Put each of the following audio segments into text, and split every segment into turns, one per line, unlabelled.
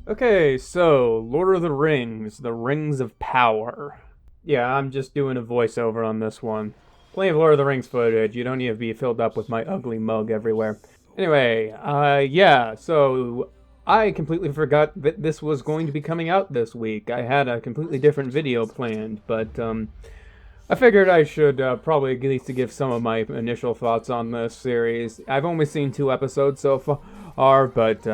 Okay, so Lord of the Rings, the Rings of Power. Yeah, I'm just doing a voiceover on this one. Plenty of Lord of the Rings footage. You don't need to be filled up with my ugly mug everywhere. Anyway, yeah, so I completely forgot that this was going to be coming out this week. I had a completely different video planned, but I figured I should probably at least give some of my initial thoughts on this series. I've only seen 2 episodes so far, but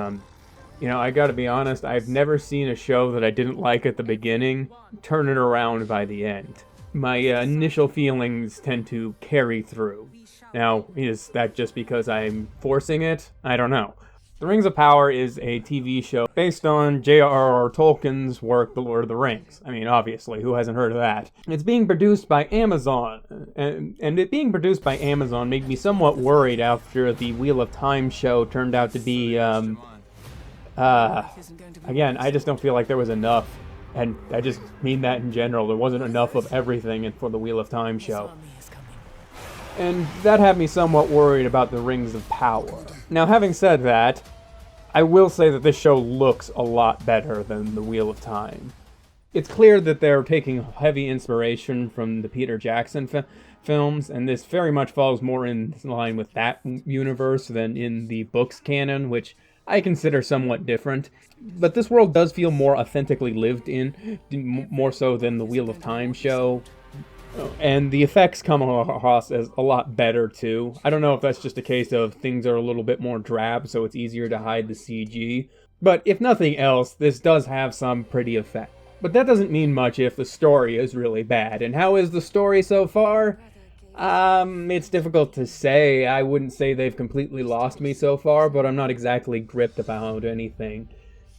I gotta be honest, I've never seen a show that I didn't like at the beginning turn it around by the end. My initial feelings tend to carry through. Now, is that just because I'm forcing it? I don't know. The Rings of Power is a TV show based on J.R.R. Tolkien's work, The Lord of the Rings. I mean, obviously, who hasn't heard of that? It's being produced by Amazon, and it being produced by Amazon made me somewhat worried after the Wheel of Time show turned out to be, again, I just don't feel like there was enough, and I just mean that in general. There wasn't enough of everything for the Wheel of Time show. And that had me somewhat worried about the Rings of Power. Now, having said that, I will say that this show looks a lot better than the Wheel of Time. It's clear that they're taking heavy inspiration from the Peter Jackson films, and this very much falls more in line with that universe than in the books canon, which I consider somewhat different. But this world does feel more authentically lived in, more so than the Wheel of Time show. And the effects come across as a lot better, too. I don't know if that's just a case of things are a little bit more drab, so it's easier to hide the CG. But if nothing else, this does have some pretty effect. But that doesn't mean much if the story is really bad. And how is the story so far? It's difficult to say. I wouldn't say they've completely lost me so far, but I'm not exactly gripped about anything.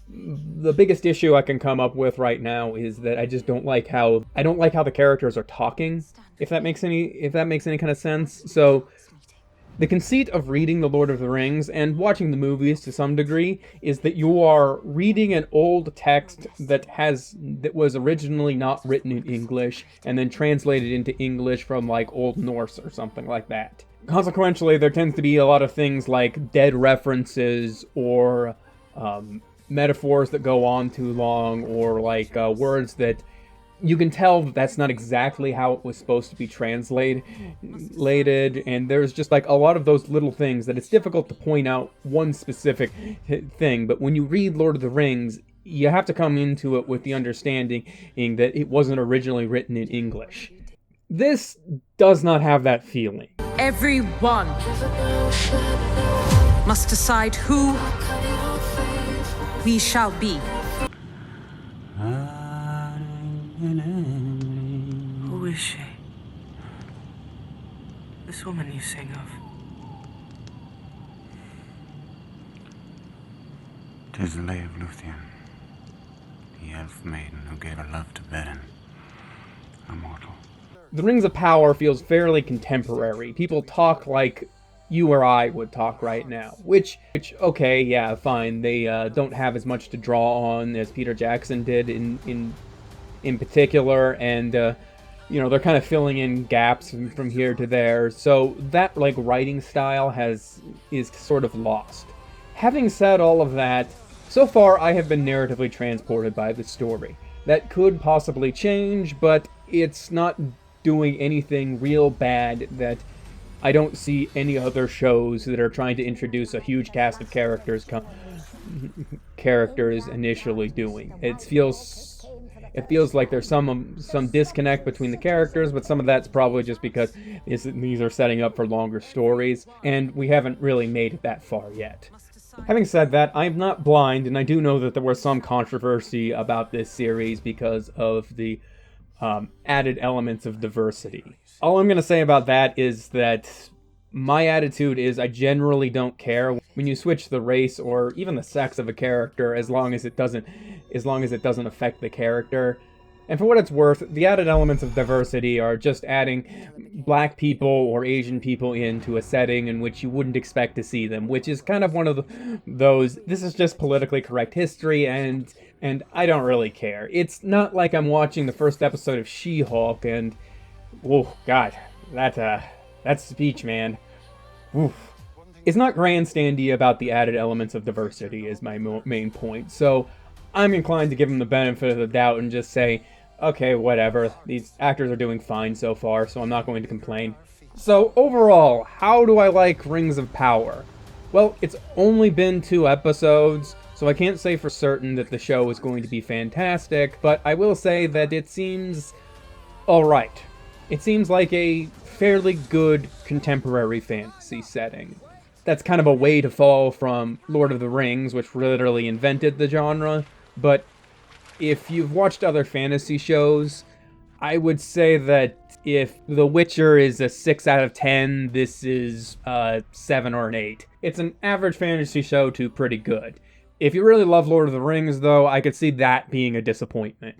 The biggest issue I can come up with right now is that I just don't like how the characters are talking, if that makes any kind of sense. So the conceit of reading The Lord of the Rings and watching the movies to some degree is that you are reading an old text that was originally not written in English and then translated into English from like Old Norse or something like that. Consequently, there tends to be a lot of things like dead references or metaphors that go on too long, or like words that you can tell that's not exactly how it was supposed to be translated, and there's just like a lot of those little things that it's difficult to point out one specific thing. But when you read Lord of the Rings, you have to come into it with the understanding that it wasn't originally written in English. This does not have that feeling.
Everyone must decide who we shall be.
Who is she? This woman you sing of.
'Tis the lay of Luthien, the elf maiden who gave her love to Beren, a mortal.
The Rings of Power feels fairly contemporary. People talk like you or I would talk right now, which okay, yeah, fine. They don't have as much to draw on as Peter Jackson did in particular, and they're kind of filling in gaps from here to there. So that like writing style is sort of lost. Having said all of that, so far I have been narratively transported by the story. That could possibly change, but it's not doing anything real bad that I don't see any other shows that are trying to introduce a huge cast of characters initially doing. It feels like there's some disconnect between the characters, but some of that's probably just because these are setting up for longer stories, and we haven't really made it that far yet. Having said that, I'm not blind, and I do know that there was some controversy about this series because of the added elements of diversity. All I'm going to say about that is that my attitude is I generally don't care when you switch the race or even the sex of a character as long as it doesn't affect the character. And for what it's worth, the added elements of diversity are just adding black people or Asian people into a setting in which you wouldn't expect to see them, which is kind of one of those, this is just politically correct history, and I don't really care. It's not like I'm watching the first episode of She-Hulk and, oh god, that speech, man. Oof. It's not grandstandy about the added elements of diversity is my main point. So I'm inclined to give them the benefit of the doubt and just say, okay, whatever, these actors are doing fine so far, so I'm not going to complain. So overall, how do I like Rings of Power? Well, it's only been 2 episodes, so I can't say for certain that the show is going to be fantastic, but I will say that it seems alright. It seems like a fairly good contemporary fantasy setting. That's kind of a way to fall from Lord of the Rings, which literally invented the genre, but if you've watched other fantasy shows, I would say that if The Witcher is a 6 out of 10, this is a 7 or an 8. It's an average fantasy show to pretty good. If you really love Lord of the Rings, though, I could see that being a disappointment.